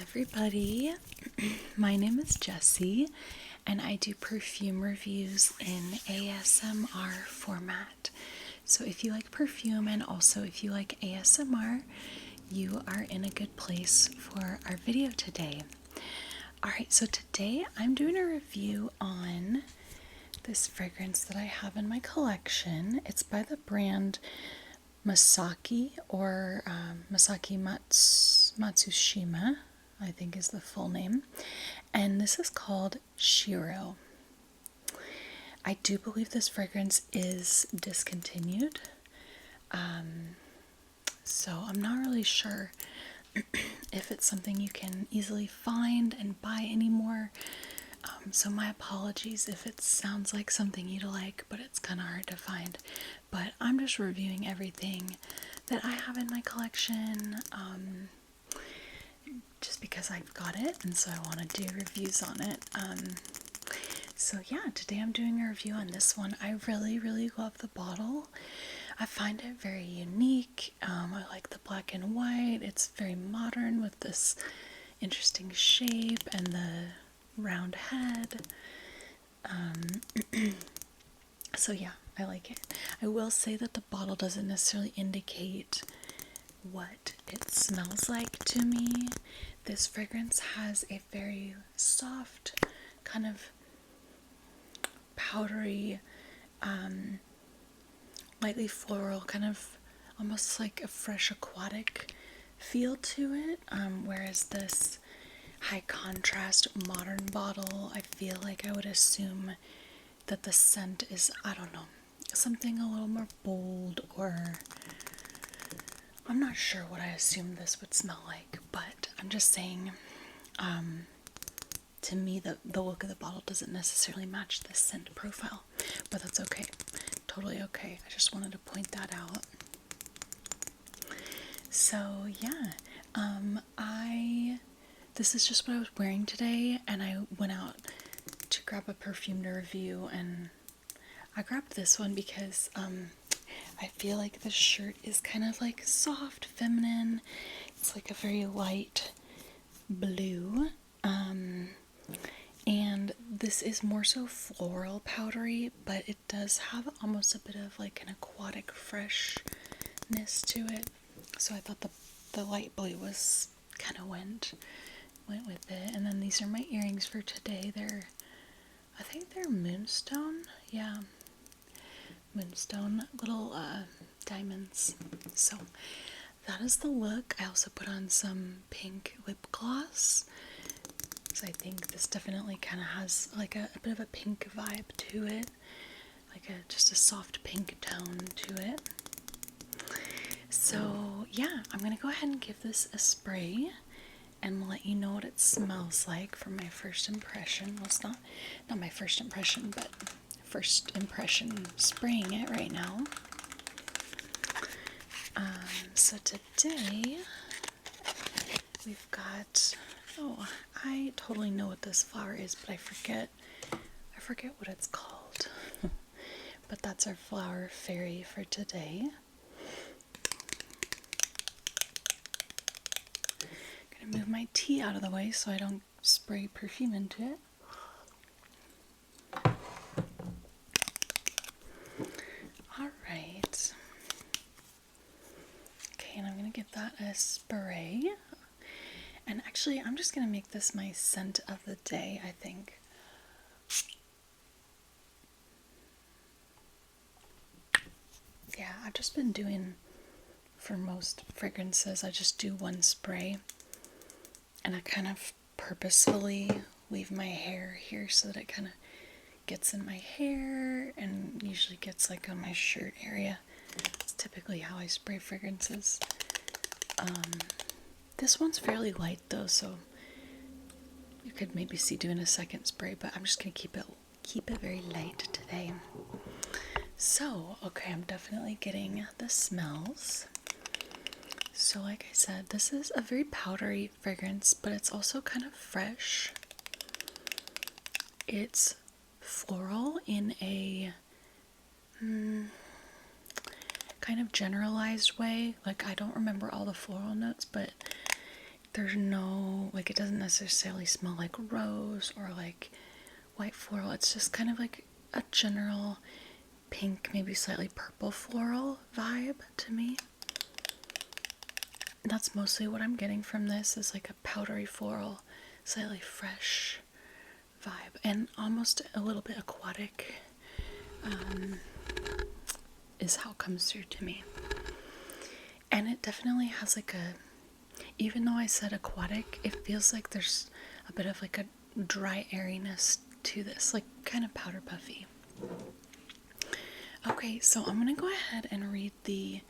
everybody. My name is Jessie, and I do perfume reviews in ASMR format. So if you like perfume and also if you like ASMR, you are in a good place for our video today. Alright, so today I'm doing a review on this fragrance that I have in my collection. It's by the brand Masaki, or Masaki Matsushima, I think is the full name. And this is called Shiro. I do believe this fragrance is discontinued. So I'm not really sure if it's something you can easily find and buy anymore. So my apologies if it sounds like something you'd like, but it's kind of hard to find. But I'm just reviewing everything that I have in my collection, just because I've got it, and so I want to do reviews on it. So yeah, today I'm doing a review on this one. I really love the bottle. I find it very unique. I like the black and white. It's very modern with this interesting shape and the round head. So yeah, I like it. I will say that the bottle doesn't necessarily indicate what it smells like to me. This fragrance has a very soft, kind of powdery, lightly floral, kind of almost like a fresh aquatic feel to it, whereas this high contrast modern bottle, I feel like I would assume that the scent is, I don't know, something a little more bold, or I'm not sure what I assumed this would smell like, but I'm just saying, to me the look of the bottle doesn't necessarily match the scent profile, but that's okay, totally okay. I just wanted to point that out. So yeah, this is just what I was wearing today, and I went out to grab a perfume to review, and I grabbed this one because I feel like the shirt is kind of like soft, feminine. It's like a very light blue, and this is more so floral powdery, but it does have almost a bit of like an aquatic freshness to it. So I thought the light blue was kind of went with it. And then these are my earrings for today. I think they're moonstone. Yeah, moonstone little diamonds. So that is the look. I also put on some pink lip gloss, so I think this definitely kind of has like a bit of a pink vibe to it, like just a soft pink tone to it. So yeah, I'm gonna go ahead and give this a spray and let you know what it smells like for my first impression. Well, it's not my first impression, but first impression spraying it right now. So today we've got, oh, I totally know what this flower is, but I forget what it's called. But that's our flower fairy for today. Gonna move my tea out of the way so I don't spray perfume into it. Alright. Okay, and I'm gonna give that a spray. And actually, I'm just gonna make this my scent of the day, I think. Yeah, I've just been doing, for most fragrances, I just do one spray. And I kind of purposefully leave my hair here so that it kind of gets in my hair and usually gets like on my shirt area. It's typically how I spray fragrances. This one's fairly light though, so you could maybe see doing a second spray, but I'm just gonna keep it very light today. So, okay, I'm definitely getting the smells. So like I said, this is a very powdery fragrance, but it's also kind of fresh. It's floral in a kind of generalized way. Like, I don't remember all the floral notes, but there's no, like, it doesn't necessarily smell like rose or like white floral. It's just kind of like a general pink, maybe slightly purple floral vibe to me. That's mostly what I'm getting from this, is like a powdery floral, slightly fresh vibe, and almost a little bit aquatic, is how it comes through to me. And it definitely has like a, even though I said aquatic, it feels like there's a bit of like a dry airiness to this, like kind of powder puffy. Okay, so I'm gonna go ahead and read the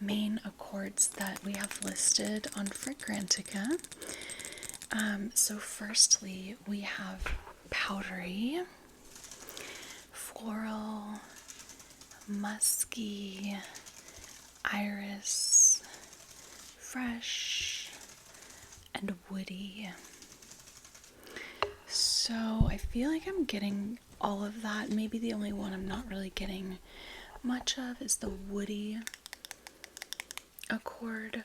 main accords that we have listed on Fragrantica. So firstly, we have powdery, floral, musky, iris, fresh, and woody. So I feel like I'm getting all of that. Maybe the only one I'm not really getting much of is the woody accord.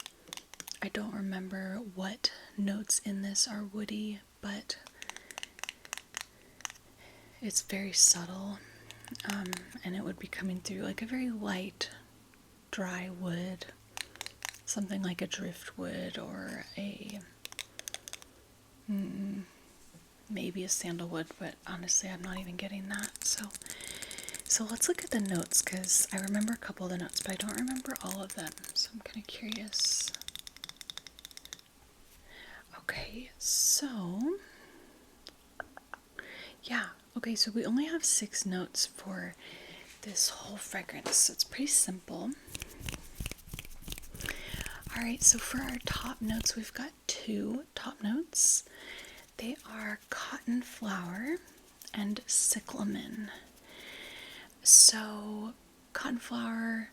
I don't remember what notes in this are woody, but it's very subtle, and it would be coming through like a very light, dry wood, something like a driftwood or a maybe a sandalwood, but honestly I'm not even getting that. So let's look at the notes, because I remember a couple of the notes, but I don't remember all of them, so I'm kind of curious. Okay, so yeah, okay, so we only have 6 notes for this whole fragrance, so it's pretty simple. Alright, so for our top notes, we've got 2 top notes. They are cotton flower and cyclamen. So, cotton flower,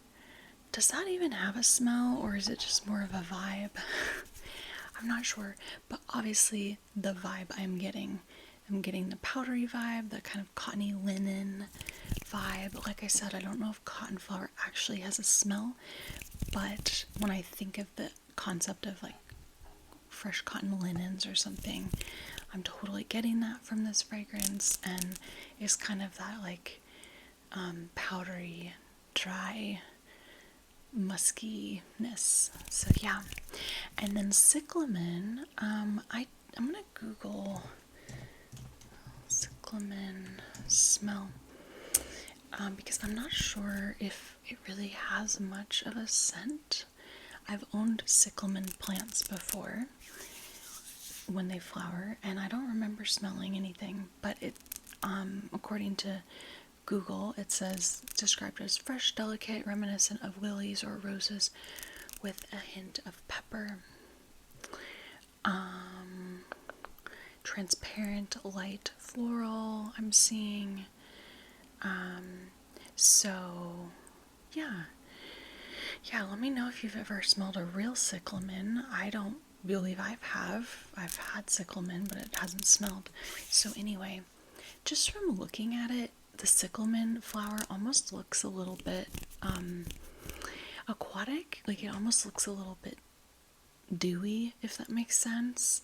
does that even have a smell, or is it just more of a vibe? I'm not sure, but obviously the vibe I'm getting the powdery vibe, the kind of cottony linen vibe. Like I said, I don't know if cotton flower actually has a smell, but when I think of the concept of like fresh cotton linens or something, I'm totally getting that from this fragrance, and it's kind of that like powdery, dry, muskiness. So yeah. And then cyclamen, I'm gonna Google cyclamen smell, because I'm not sure if it really has much of a scent. I've owned cyclamen plants before when they flower, and I don't remember smelling anything, but it, according to Google, it says described as fresh, delicate, reminiscent of lilies or roses with a hint of pepper. Transparent, light floral, I'm seeing. So yeah, let me know if you've ever smelled a real cyclamen. I don't believe I've had cyclamen, but it hasn't smelled. So anyway, just from looking at it, the cyclamen flower almost looks a little bit aquatic. Like it almost looks a little bit dewy, if that makes sense.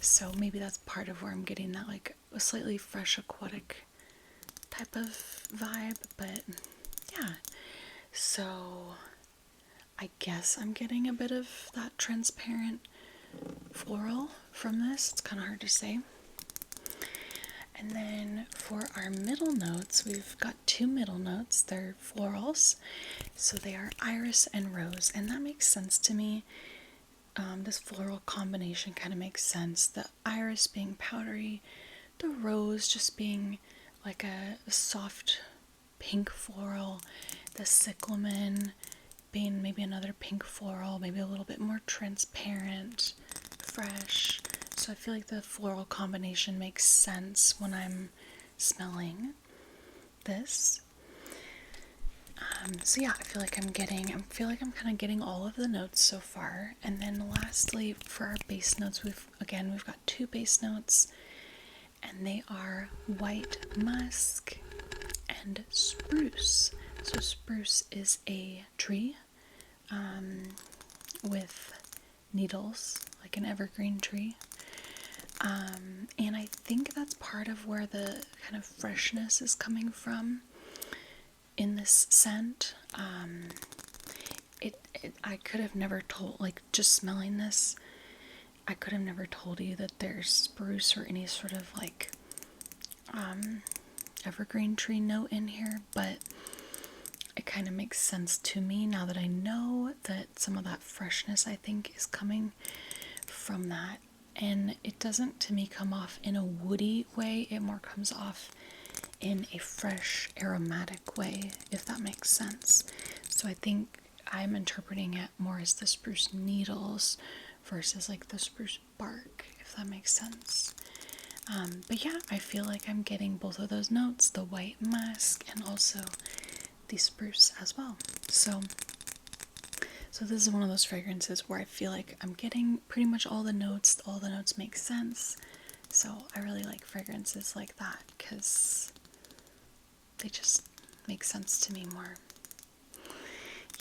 So maybe that's part of where I'm getting that like a slightly fresh aquatic type of vibe. But yeah, so I guess I'm getting a bit of that transparent floral from this. It's kind of hard to say. And then for our middle notes, we've got 2 middle notes. They're florals, so they are iris and rose, and that makes sense to me. This floral combination kind of makes sense. The iris being powdery, the rose just being like a soft pink floral, the cyclamen being maybe another pink floral, maybe a little bit more transparent, fresh. So I feel like the floral combination makes sense when I'm smelling this. So yeah, I feel like I'm kind of getting all of the notes so far. And then lastly, for our base notes, we've got 2 base notes, and they are white musk and spruce. So spruce is a tree with needles, like an evergreen tree. And I think that's part of where the kind of freshness is coming from in this scent. I could have never told, like, just smelling this, I could have never told you that there's spruce or any sort of like evergreen tree note in here, but it kind of makes sense to me now that I know that some of that freshness, I think, is coming from that. And it doesn't, to me, come off in a woody way. It more comes off in a fresh, aromatic way, if that makes sense. So I think I'm interpreting it more as the spruce needles versus like the spruce bark, if that makes sense. But yeah, I feel like I'm getting both of those notes, the white musk and also the spruce as well. So this is one of those fragrances where I feel like I'm getting pretty much all the notes make sense. So I really like fragrances like that because they just make sense to me more.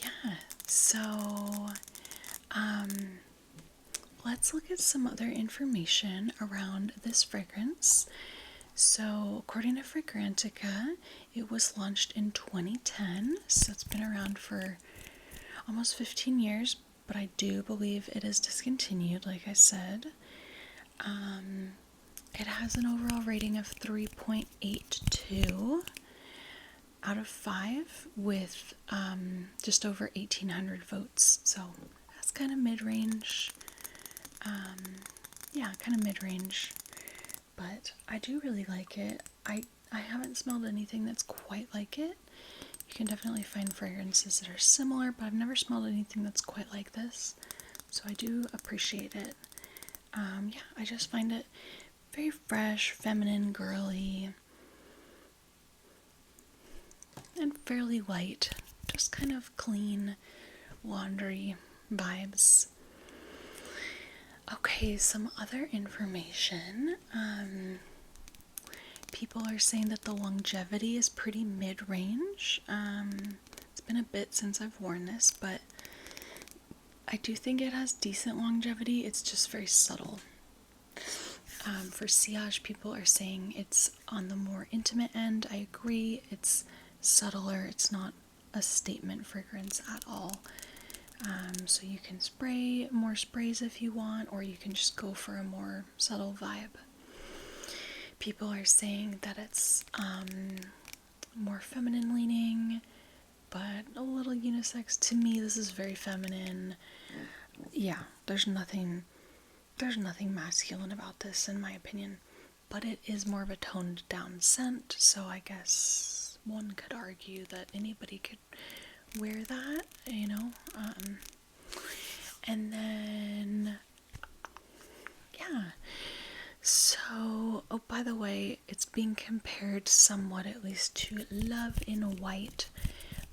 Yeah, so let's look at some other information around this fragrance. So according to Fragrantica, it was launched in 2010, so it's been around for almost 15 years, but I do believe it is discontinued, like I said. It has an overall rating of 3.82 out of 5 with just over 1,800 votes, so that's kind of mid-range. Yeah, kind of mid-range, but I do really like it. I haven't smelled anything that's quite like it. You can definitely find fragrances that are similar, but I've never smelled anything that's quite like this, so I do appreciate it. Yeah, I just find it very fresh, feminine, girly, and fairly light. Just kind of clean, laundry vibes. Okay, some other information. People are saying that the longevity is pretty mid-range. It's been a bit since I've worn this, but I do think it has decent longevity. It's just very subtle. For sillage, people are saying it's on the more intimate end. I agree. It's subtler. It's not a statement fragrance at all. So you can spray more sprays if you want, or you can just go for a more subtle vibe. People are saying that it's more feminine leaning, but a little unisex. To me, this is very feminine. Yeah, there's nothing masculine about this, in my opinion, but it is more of a toned down scent, so I guess one could argue that anybody could wear that, you know. And then, yeah. So, oh, by the way, it's being compared somewhat, at least, to Love in White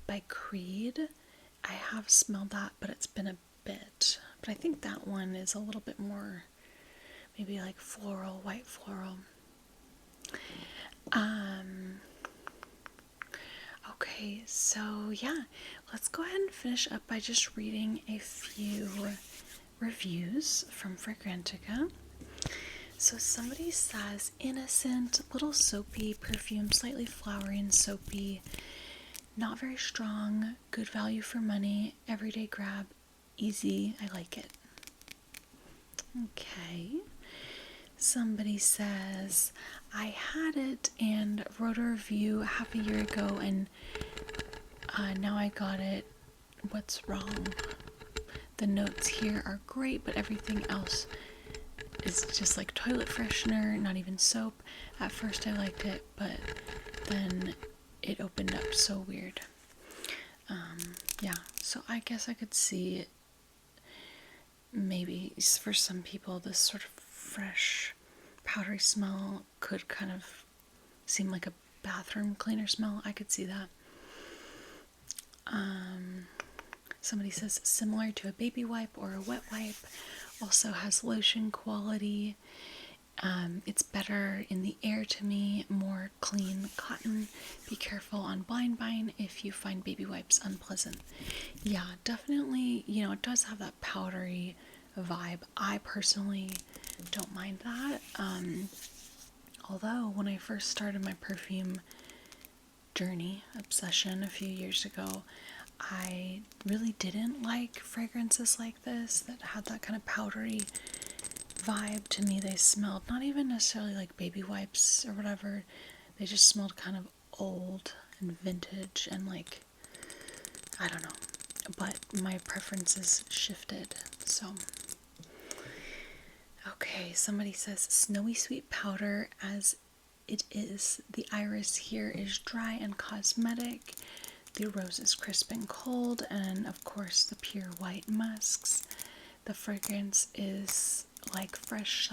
by Creed. I have smelled that, but it's been a bit. But I think that one is a little bit more, maybe like floral, white floral. Okay, so yeah, let's go ahead and finish up by just reading a few reviews from Fragrantica. So somebody says, innocent, little soapy perfume, slightly flowery and soapy, not very strong, good value for money, everyday grab, easy, I like it. Okay. Somebody says, I had it and wrote a review half a year ago and now I got it. What's wrong? The notes here are great, but everything else is just like toilet freshener, not even soap. At first I liked it, but then it opened up so weird. Yeah, so I guess I could see it. Maybe for some people this sort of fresh powdery smell could kind of seem like a bathroom cleaner smell. I could see that. Somebody says similar to a baby wipe or a wet wipe, also has lotion quality. It's better in the air to me, more clean cotton. Be careful on blind buying if you find baby wipes unpleasant. Yeah, definitely, you know, it does have that powdery vibe. I personally don't mind that. Although when I first started my perfume journey, obsession a few years ago, I really didn't like fragrances like this that had that kind of powdery vibe. To me, they smelled not even necessarily like baby wipes or whatever. They just smelled kind of old and vintage and like, I don't know. But my preferences shifted. So, okay, somebody says snowy sweet powder as it is. The iris here is dry and cosmetic. The rose is crisp and cold, and of course the pure white musks. The fragrance is like fresh,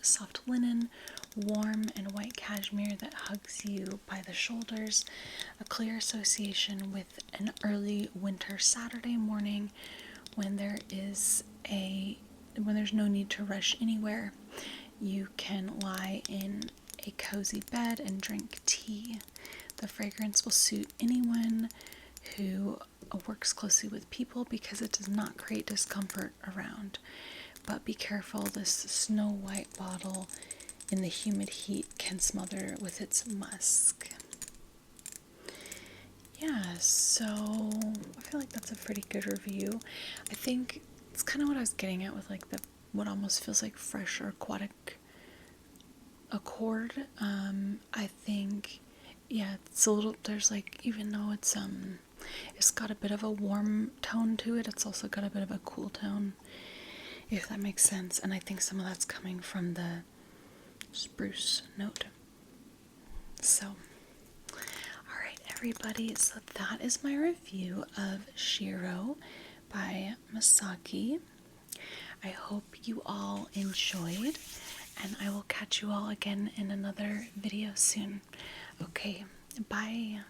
soft linen, warm and white cashmere that hugs you by the shoulders. A clear association with an early winter Saturday morning when there's no need to rush anywhere. You can lie in a cozy bed and drink tea. The fragrance will suit anyone who works closely with people because it does not create discomfort around. But be careful, this snow white bottle in the humid heat can smother with its musk. Yeah, so I feel like that's a pretty good review. I think it's kind of what I was getting at with like what almost feels like fresh or aquatic accord. I think, yeah, it's a little, there's like, even though it's got a bit of a warm tone to it, it's also got a bit of a cool tone, if that makes sense. And I think some of that's coming from the spruce note. So, alright everybody, so that is my review of Shiro by Masaki. I hope you all enjoyed, and I will catch you all again in another video soon. Okay, bye.